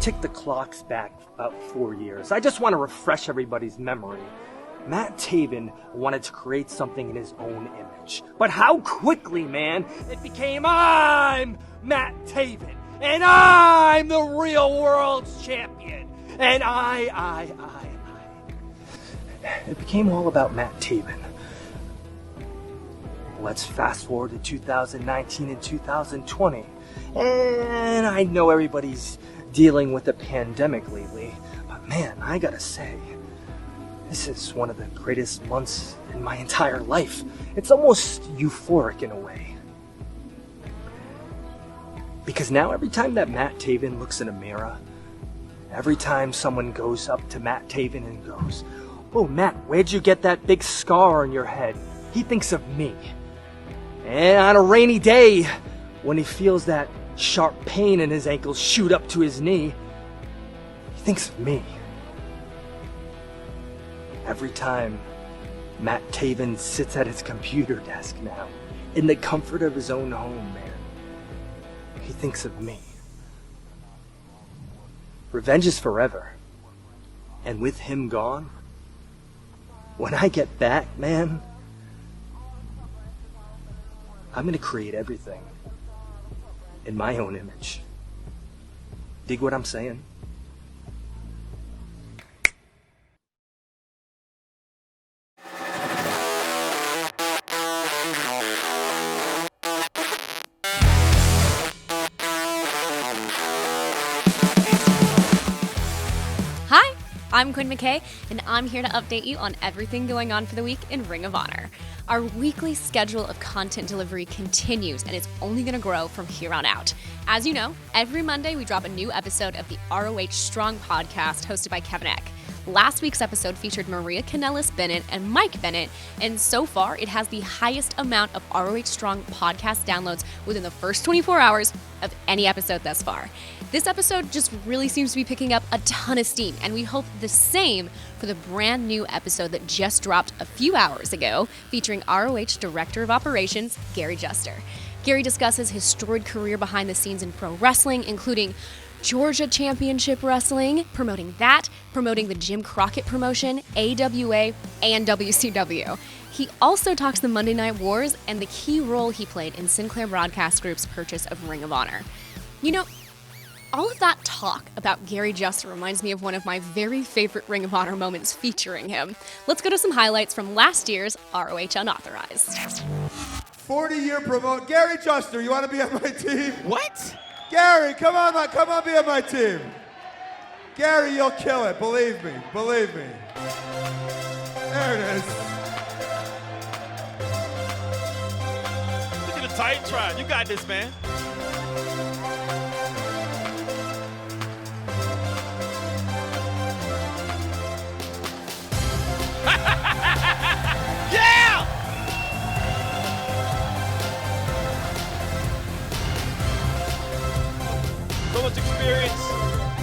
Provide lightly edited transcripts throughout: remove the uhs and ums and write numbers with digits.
tick the clocks back about 4 years. I just want to refresh everybody's memory. Matt Taven wanted to create something in his own image. But how quickly, man, it became, I'm Matt Taven, and I'm the real world's champion, and I. It became all about Matt Taven. Let's fast forward to 2019 and 2020. And I know everybody's dealing with the pandemic lately, but man, I gotta say, this is one of the greatest months in my entire life. It's almost euphoric in a way. Because now every time that Matt Taven looks in a mirror, every time someone goes up to Matt Taven and goes, "Oh, Matt, where'd you get that big scar on your head?" he thinks of me. And on a rainy day, when he feels that sharp pain in his ankles shoot up to his knee, he thinks of me. Every time Matt Taven sits at his computer desk now, in the comfort of his own home, man, he thinks of me. Revenge is forever. And with him gone, when I get back, man, I'm gonna create everything in my own image. Dig what I'm saying? Hi, I'm Quinn McKay, and I'm here to update you on everything going on for the week in Ring of Honor. Our weekly schedule of content delivery continues, and it's only going to grow from here on out. As you know, every Monday we drop a new episode of the ROH Strong Podcast hosted by Kevin Eck. Last week's episode featured Maria Kanellis Bennett and Mike Bennett, and so far it has the highest amount of ROH Strong podcast downloads within the first 24 hours of any episode thus far. This episode just really seems to be picking up a ton of steam, and we hope the same for the brand new episode that just dropped a few hours ago, featuring ROH Director of Operations, Gary Juster. Gary discusses his storied career behind the scenes in pro wrestling, including Georgia Championship Wrestling, promoting the Jim Crockett promotion, AWA, and WCW. He also talks the Monday Night Wars and the key role he played in Sinclair Broadcast Group's purchase of Ring of Honor. You know, all of that talk about Gary Juster reminds me of one of my very favorite Ring of Honor moments featuring him. Let's go to some highlights from last year's ROH Unauthorized. 40-year promote. Gary Juster, you want to be on my team? What? Gary, come on, be on my team. Gary, you'll kill it. Believe me. There it is. Look at the Titantron. You got this, man. Yeah! So much experience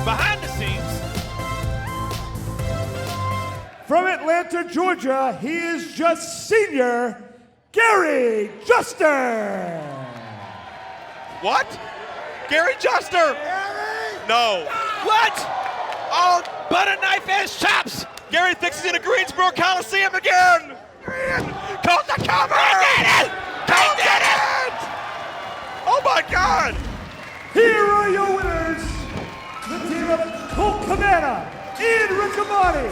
behind the scenes. From Atlanta, Georgia, he is just senior Gary Juster. What? Gary Juster? Gary! No. What? Oh, butter knife ass chops. Gary thinks he's in the Greensboro Coliseum again. Caught the cover. He did it. Oh my God. Here are your winners, the team of Colt Cabana, Ian Riccaboni,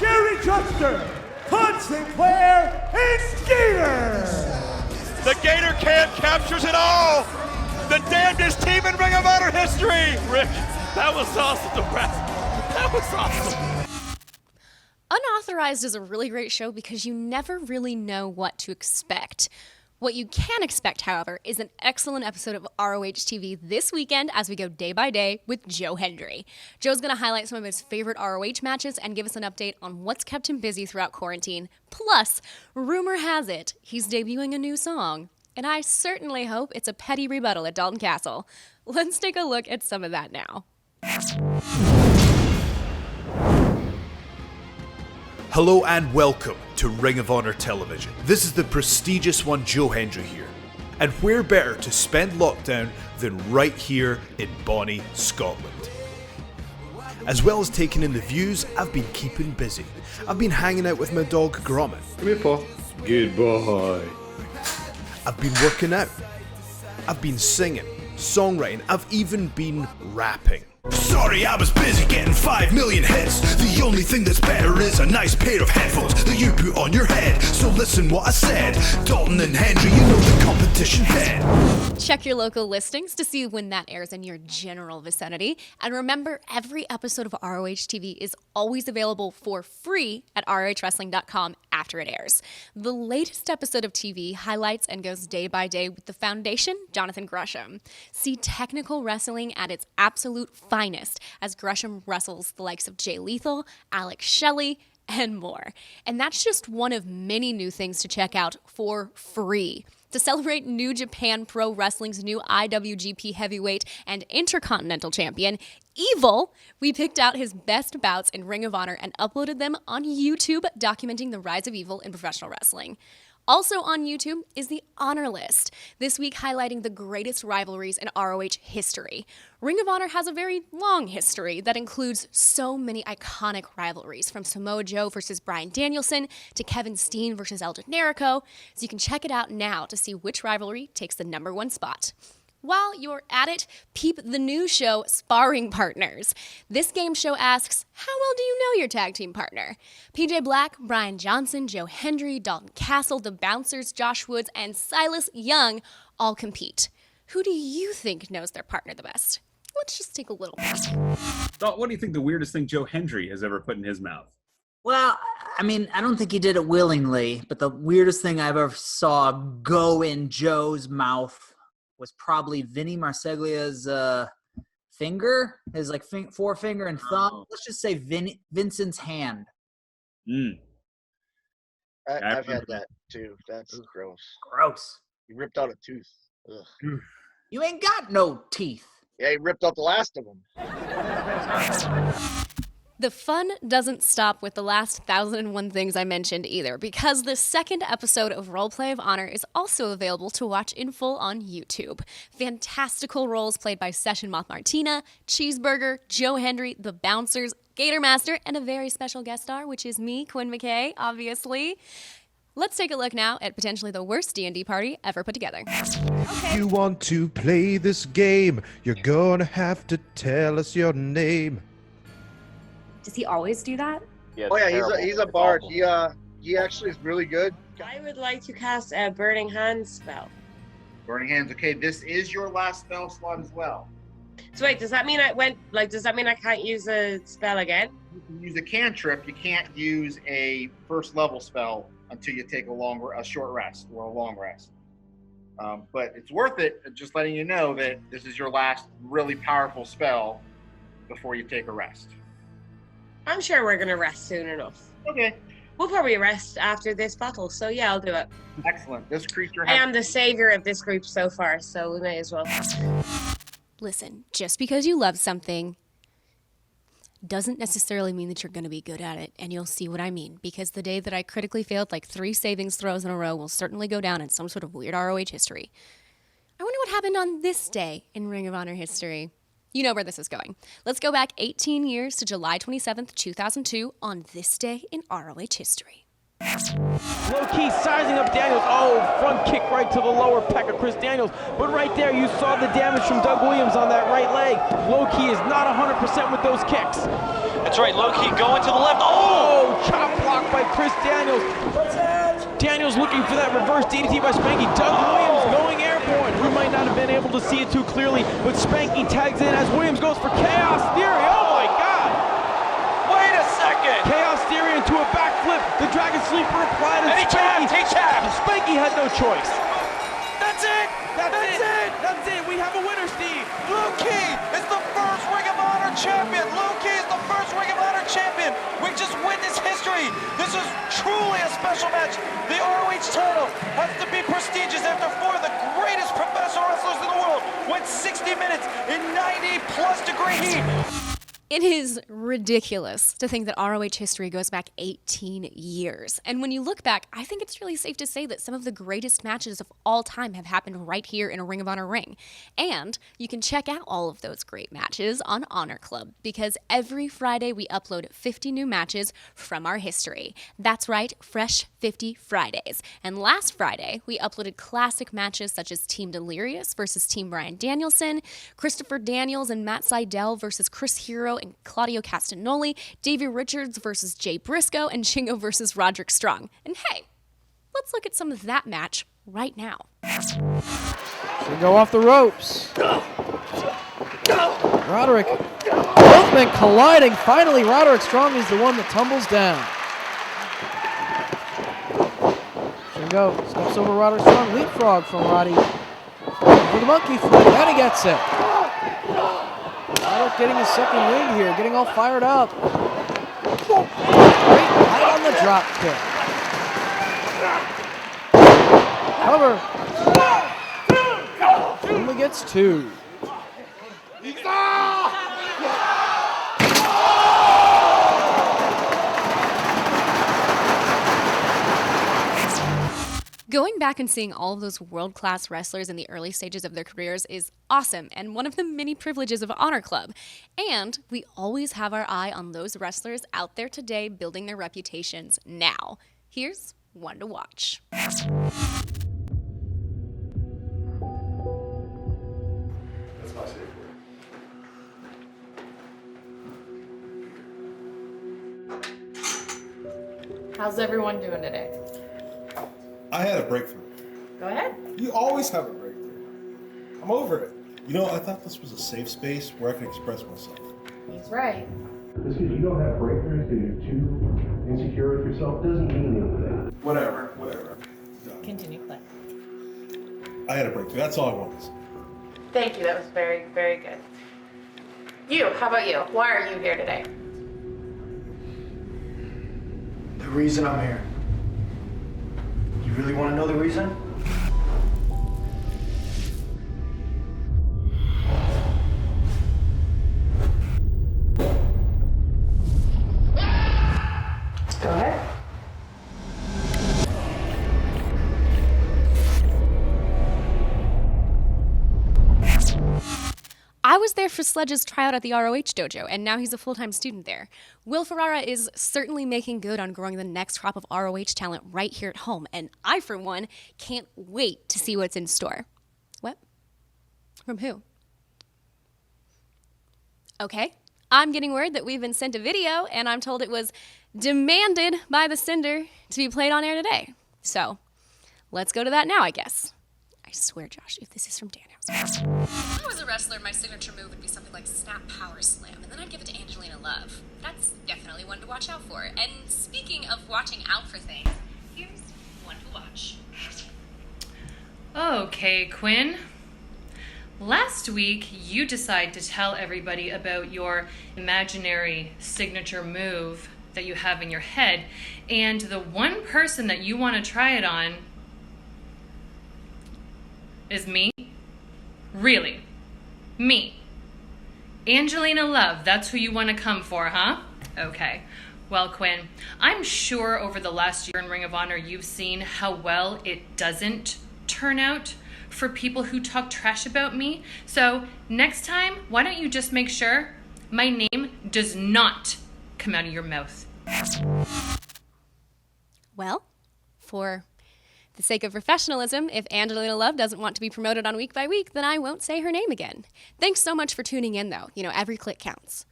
Gary Juster, Todd Sinclair, and Gator. The Gator Camp captures it all. The damnedest team in Ring of Honor history. Rick, that was awesome. That was awesome. Unauthorized is a really great show because you never really know what to expect. What you can expect, however, is an excellent episode of ROH TV this weekend as we go day by day with Joe Hendry. Joe's going to highlight some of his favorite ROH matches and give us an update on what's kept him busy throughout quarantine. Plus, rumor has it he's debuting a new song. And I certainly hope it's a petty rebuttal at Dalton Castle. Let's take a look at some of that now. Hello and welcome to Ring of Honor Television. This is the prestigious one, Joe Hendry here. And where better to spend lockdown than right here in Bonnie, Scotland. As well as taking in the views, I've been keeping busy. I've been hanging out with my dog Gromit. Come here, Paul. Good boy. I've been working out. I've been singing, songwriting, I've even been rapping. Sorry, I was busy getting 5 million hits. The only thing that's better is a nice pair of headphones that you put on your head. So listen what I said. Dalton and Hendry, you know the competition head. Check your local listings to see when that airs in your general vicinity. And remember, every episode of ROH TV is always available for free at ROHWrestling.com after it airs. The latest episode of TV highlights and goes day by day with the Foundation, Jonathan Gresham. See technical wrestling at its absolute finest as Gresham wrestles the likes of Jay Lethal, Alex Shelley, and more. And that's just one of many new things to check out for free. To celebrate New Japan Pro Wrestling's new IWGP Heavyweight and Intercontinental Champion, Evil, we picked out his best bouts in Ring of Honor and uploaded them on YouTube, documenting the rise of Evil in professional wrestling. Also on YouTube is the Honor List, this week highlighting the greatest rivalries in ROH history. Ring of Honor has a very long history that includes so many iconic rivalries, from Samoa Joe versus Bryan Danielson to Kevin Steen versus El Generico, so you can check it out now to see which rivalry takes the #1 spot. While you're at it, peep the new show, Sparring Partners. This game show asks, how well do you know your tag team partner? PJ Black, Brian Johnson, Joe Hendry, Dalton Castle, The Bouncers, Josh Woods, and Silas Young all compete. Who do you think knows their partner the best? Let's just take a little bit. What do you think the weirdest thing Joe Hendry has ever put in his mouth? Well, I mean, I don't think he did it willingly, but the weirdest thing I've ever saw go in Joe's mouth was probably Vinny Marsiglia's finger, his like forefinger and thumb. Let's just say Vincent's hand. I've had that too. That's gross. Gross. He ripped out a tooth. Ugh. You ain't got no teeth. Yeah, he ripped out the last of them. The fun doesn't stop with the last 1,001 things I mentioned either, because the second episode of Roleplay of Honor is also available to watch in full on YouTube. Fantastical roles played by Session Moth Martina, Cheeseburger, Joe Hendry, The Bouncers, Gator Master, and a very special guest star, which is me, Quinn McKay, obviously. Let's take a look now at potentially the worst D&D party ever put together. If you want to play this game, you're gonna have to tell us your name. Does he always do that? Yeah, oh yeah, he's a bard. He actually is really good. I would like to cast a Burning Hands spell. Burning Hands. Okay, this is your last spell slot as well. So wait, does that mean does that mean I can't use a spell again? You can use a cantrip. You can't use a first level spell until you take a short rest or a long rest. But it's worth it. Just letting you know that this is your last really powerful spell before you take a rest. I'm sure we're going to rest soon enough. Okay. We'll probably rest after this battle, so yeah, I'll do it. Excellent. This creature I am the savior of this group so far, so we may as well. Listen, just because you love something doesn't necessarily mean that you're going to be good at it, and you'll see what I mean, because the day that I critically failed like 3 savings throws in a row will certainly go down in some sort of weird ROH history. I wonder what happened on this day in Ring of Honor history. You know where this is going. Let's go back 18 years to July 27th, 2002 on this day in ROH history. Low-key sizing up Daniels. Oh, front kick right to the lower pec of Chris Daniels. But right there, you saw the damage from Doug Williams on that right leg. Low-key is not 100% with those kicks. That's right, Low-key going to the left. Oh, chop block by Chris Daniels. Daniels looking for that reverse DDT by Spanky. Doug Williams going airborne. We might not have been able to see it too clearly, but Spanky tags in as Williams goes for Chaos Theory. Oh my God! Wait a second! Chaos Theory into a backflip. The Dragon Sleeper applied, and Spanky. Spanky had no choice. That's it! That's it! We have a winner, Steve. Low-key is the first Ring of Honor champion. Low-key is the first Ring of Honor champion. We just witnessed history. This is truly a special match. The ROH title has to be prestigious after 4 of the greatest professional wrestlers in the world went 60 minutes in 90-plus degree heat. It is ridiculous to think that ROH history goes back 18 years. And when you look back, I think it's really safe to say that some of the greatest matches of all time have happened right here in a Ring of Honor ring. And you can check out all of those great matches on Honor Club, because every Friday we upload 50 new matches from our history. That's right, Fresh 50 Fridays. And last Friday, we uploaded classic matches such as Team Delirious versus Team Bryan Danielson, Christopher Daniels and Matt Sydal versus Chris Hero and Claudio Castagnoli, Davey Richards versus Jay Briscoe, and Shingo versus Roderick Strong. And hey, let's look at some of that match right now. Shingo off the ropes. Roderick, both men colliding. Finally, Roderick Strong is the one that tumbles down. Shingo steps over Roderick Strong, leapfrog from Roddy for the monkey flip, and he gets it. Roderick getting his second wind here, getting all fired up. Great height on the drop kick. Cover. Only gets two. Going back and seeing all of those world-class wrestlers in the early stages of their careers is awesome and one of the many privileges of Honor Club. And we always have our eye on those wrestlers out there today building their reputations now. Here's one to watch. How's everyone doing today? I had a breakthrough. Go ahead. You always have a breakthrough. I'm over it. You know, I thought this was a safe space where I could express myself. He's right. Just because you don't have breakthroughs because you're too insecure with yourself doesn't mean anything. Whatever. Continue, Clint. I had a breakthrough. That's all I wanted to say. Thank you. That was very, very good. You, how about you? Why are you here today? The reason I'm here. You really want to know the reason? Go ahead. I was there for Sledge's tryout at the ROH dojo, and now he's a full-time student there. Will Ferrara is certainly making good on growing the next crop of ROH talent right here at home, and I, for one, can't wait to see what's in store. What? From who? Okay, I'm getting word that we've been sent a video, and I'm told it was demanded by the sender to be played on air today. So, let's go to that now, I guess. I swear, Josh, if this is from Danhausen. If I was a wrestler, my signature move would be something like Snap Power Slam, and then I'd give it to Angelina Love. That's definitely one to watch out for. And speaking of watching out for things, here's one to watch. Okay, Quinn. Last week, you decided to tell everybody about your imaginary signature move that you have in your head, and the one person that you want to try it on is me? Really? Me? Angelina Love, that's who you want to come for, huh? Okay. Well, Quinn, I'm sure over the last year in Ring of Honor you've seen how well it doesn't turn out for people who talk trash about me. So next time, why don't you just make sure my name does not come out of your mouth? Well, for the sake of professionalism, if Angelina Love doesn't want to be promoted on Week by Week, then I won't say her name again. Thanks so much for tuning in, though. You know, every click counts.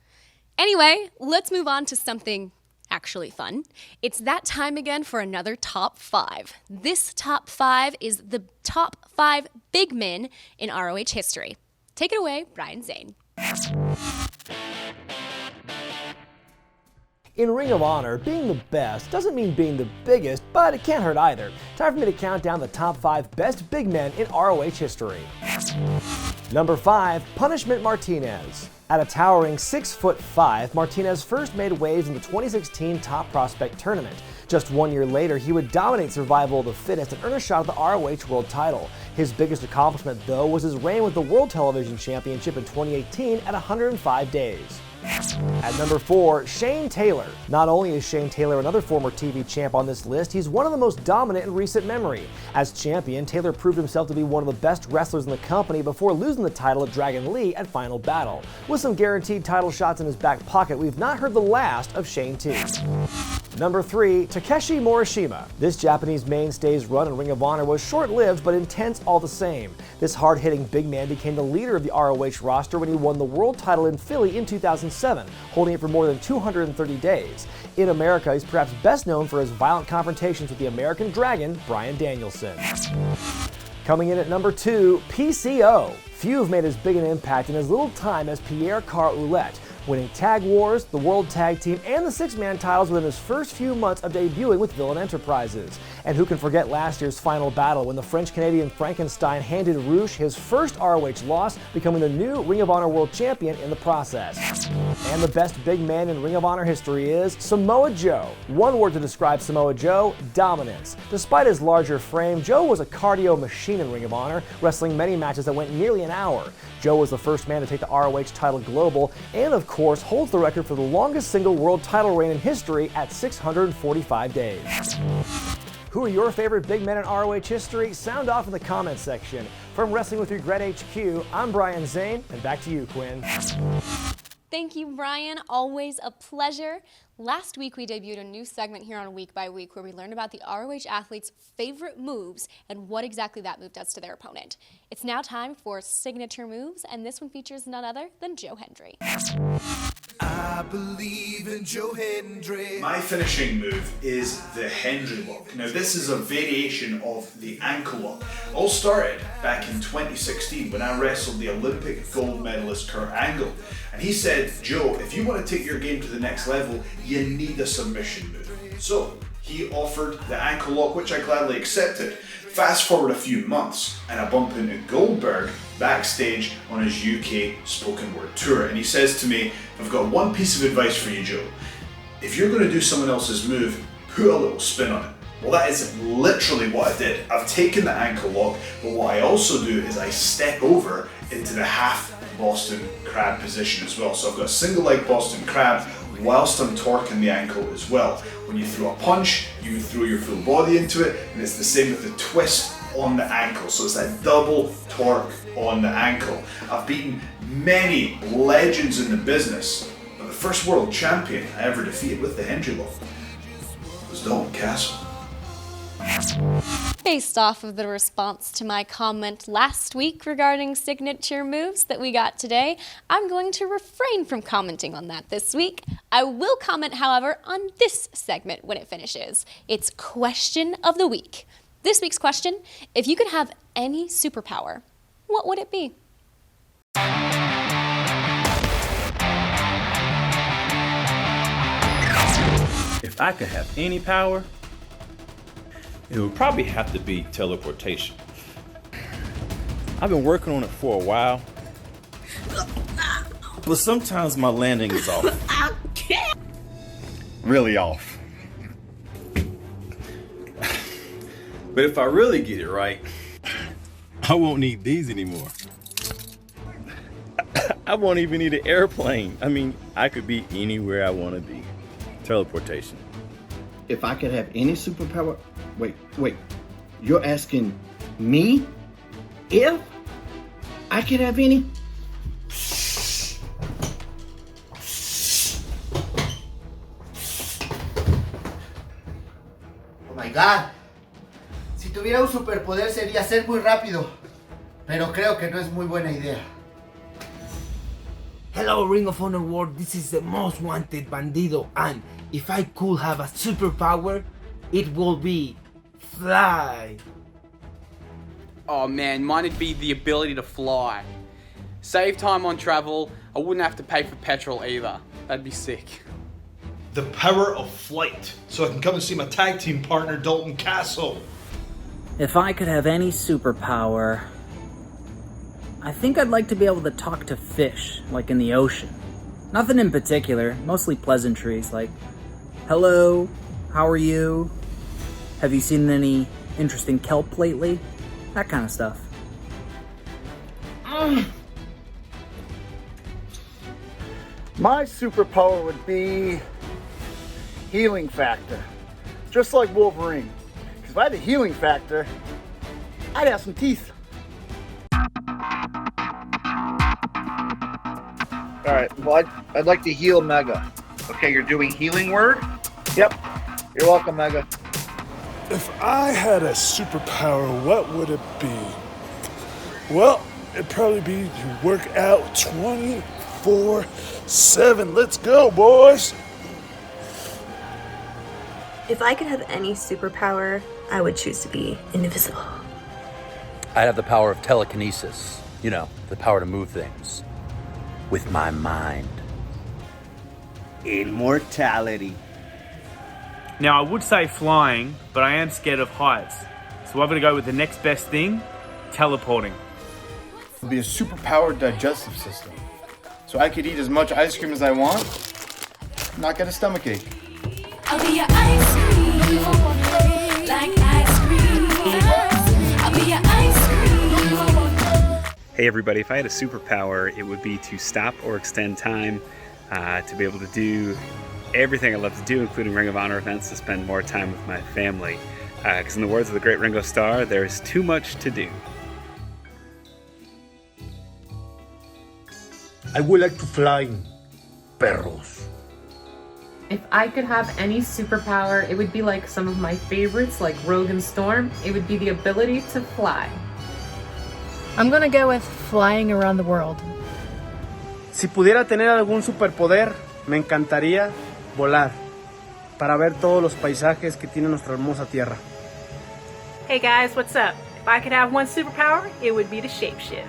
Anyway, let's move on to something actually fun. It's that time again for another top 5. This top 5 is the top 5 big men in ROH history. Take it away, Brian Zane. In Ring of Honor, being the best doesn't mean being the biggest, but it can't hurt either. Time for me to count down the top 5 best big men in ROH history. Number 5, Punishment Martinez. At a towering 6'5", Martinez first made waves in the 2016 Top Prospect Tournament. Just 1 year later, he would dominate Survival of the Fittest and earn a shot at the ROH World title. His biggest accomplishment, though, was his reign with the World Television Championship in 2018 at 105 days. At number 4, Shane Taylor. Not only is Shane Taylor another former TV champ on this list, he's one of the most dominant in recent memory. As champion, Taylor proved himself to be one of the best wrestlers in the company before losing the title to Dragon Lee at Final Battle. With some guaranteed title shots in his back pocket, we've not heard the last of Shane T. Number 3, Takeshi Morishima. This Japanese mainstay's run in Ring of Honor was short-lived but intense all the same. This hard-hitting big man became the leader of the ROH roster when he won the world title in Philly in 2007, holding it for more than 230 days. In America, he's perhaps best known for his violent confrontations with the American Dragon, Bryan Danielson. Coming in at number 2, PCO. Few have made as big an impact in as little time as Pierre Carl Ouellet, winning Tag Wars, the World Tag Team, and the 6-man titles within his first few months of debuting with Villain Enterprises. And who can forget last year's Final Battle when the French-Canadian Frankenstein handed Rush his first ROH loss, becoming the new Ring of Honor World Champion in the process. And the best big man in Ring of Honor history is Samoa Joe. One word to describe Samoa Joe: dominance. Despite his larger frame, Joe was a cardio machine in Ring of Honor, wrestling many matches that went nearly an hour. Joe was the first man to take the ROH title global, and of course holds the record for the longest single world title reign in history at 645 days. Who are your favorite big men in ROH history? Sound off in the comments section. From Wrestling with Regret HQ, I'm Brian Zane, and back to you, Quinn. Thank you, Brian. Always a pleasure. Last week, we debuted a new segment here on Week by Week where we learned about the ROH athletes' favorite moves and what exactly that move does to their opponent. It's now time for Signature Moves, and this one features none other than Joe Hendry. I believe in Joe Hendry. My finishing move is the Hendry lock. Now this is a variation of the ankle lock. All started back in 2016 when I wrestled the Olympic gold medalist Kurt Angle. And he said, Joe, if you want to take your game to the next level, you need a submission move. So he offered the ankle lock, which I gladly accepted. Fast forward a few months and I bump into Goldberg backstage on his UK spoken word tour, and he says to me, I've got one piece of advice for you, Joe. If you're going to do someone else's move, put a little spin on it. Well, that is literally what I did. I've taken the ankle lock, but what I also do is I step over into the half Boston Crab position as well. So I've got a single leg Boston Crab whilst I'm torquing the ankle as well. When you throw a punch, you throw your full body into it, and it's the same with the twist on the ankle. So it's that double torque on the ankle. I've beaten many legends in the business, but the first world champion I ever defeated with the Hendry lock was Dalton Castle. Based off of the response to my comment last week regarding signature moves that we got today, I'm going to refrain from commenting on that this week. I will comment, however, on this segment when it finishes. It's Question of the Week. This week's question: if you could have any superpower, what would it be? If I could have any power, it would probably have to be teleportation. I've been working on it for a while, but sometimes my landing is off. Really off. But if I really get it right, I won't need these anymore. I won't even need an airplane. I mean, I could be anywhere I want to be. Teleportation. If I could have any superpower, wait, you're asking me if I could have any? Oh my God. Si tuviera un superpoder sería ser muy rápido, pero creo que no es muy buena idea. Hello, Ring of Honor world. This is the most wanted bandido, and if I could have a superpower, it will be fly. Oh man, mine'd be the ability to fly. Save time on travel. I wouldn't have to pay for petrol either. That'd be sick. The power of flight, so I can come and see my tag team partner Dalton Castle. If I could have any superpower, I think I'd like to be able to talk to fish, like in the ocean. Nothing in particular, mostly pleasantries like, hello, how are you? Have you seen any interesting kelp lately? That kind of stuff. My superpower would be healing factor. Just like Wolverine. Because if I had the healing factor, I'd have some teeth. Alright, well, I'd like to heal Mega. Okay, you're doing healing word? Yep. You're welcome, Mega. If I had a superpower, what would it be? Well, it'd probably be to work out 24/7. Let's go, boys! If I could have any superpower, I would choose to be invisible. I'd have the power of telekinesis. You know, the power to move things. With my mind. Immortality. Now, I would say flying, but I am scared of heights. So I'm going to go with the next best thing, teleporting. It would be a super-powered digestive system. So I could eat as much ice cream as I want, not get a stomachache. I'll be your ice cream, like ice cream. I'll be your ice cream. Hey everybody, if I had a superpower, it would be to stop or extend time, to be able to do everything I love to do, including Ring of Honor events, to spend more time with my family. Because in the words of the great Ringo Starr, there's too much to do. I would like to fly, perros. If I could have any superpower, it would be like some of my favorites, like Rogue and Storm. It would be the ability to fly. I'm gonna go with flying around the world. Si pudiera tener algún superpoder, me encantaría volar para ver todos los paisajes que tiene nuestra hermosa tierra. Hey guys, what's up? If I could have one superpower, it would be to shapeshift.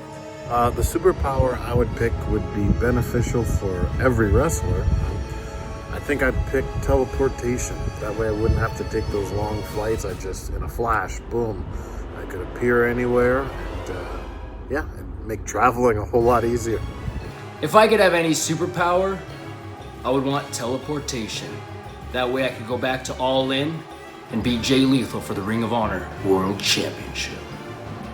The superpower I would pick would be beneficial for every wrestler. I think I'd pick teleportation. That way I wouldn't have to take those long flights. I just, in a flash, boom, I could appear anywhere. And, it'd make traveling a whole lot easier. If I could have any superpower, I would want teleportation. That way I could go back to All In and beat Jay Lethal for the Ring of Honor World Championship.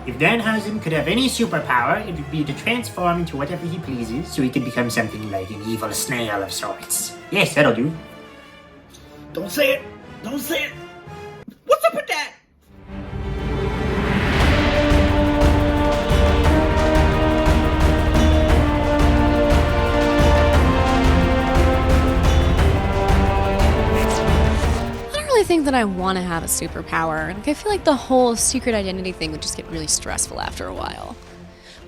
If Danhausen could have any superpower, it would be to transform into whatever he pleases, so he could become something like an evil snail of sorts. Yes, that'll do. Don't say it! Don't say it! What's up with that? I think that I want to have a superpower. Like, I feel like the whole secret identity thing would just get really stressful after a while.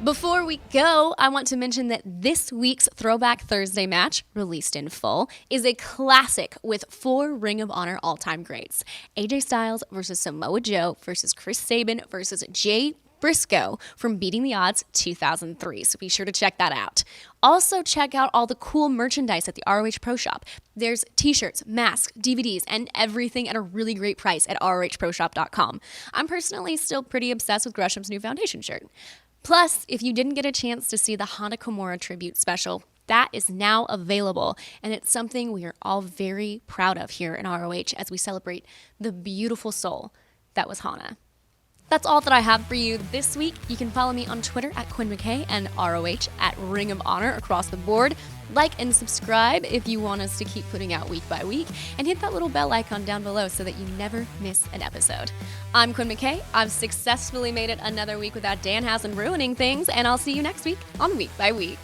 Before we go, I want to mention that this week's Throwback Thursday match, released in full, is a classic with 4 Ring of Honor all-time greats. AJ Styles versus Samoa Joe versus Chris Sabin versus Jay Briscoe from Beating the Odds 2003, so be sure to check that out. Also, check out all the cool merchandise at the ROH Pro Shop. There's t-shirts, masks, DVDs, and everything at a really great price at rohproshop.com. I'm personally still pretty obsessed with Gresham's new Foundation shirt. Plus, if you didn't get a chance to see the Hana Kimura tribute special, that is now available, and it's something we are all very proud of here in ROH as we celebrate the beautiful soul that was Hana. That's all that I have for you this week. You can follow me on Twitter at Quinn McKay and ROH at Ring of Honor across the board. Like and subscribe if you want us to keep putting out week by week, and hit that little bell icon down below so that you never miss an episode. I'm Quinn McKay. I've successfully made it another week without Danhausen ruining things, and I'll see you next week on Week by Week.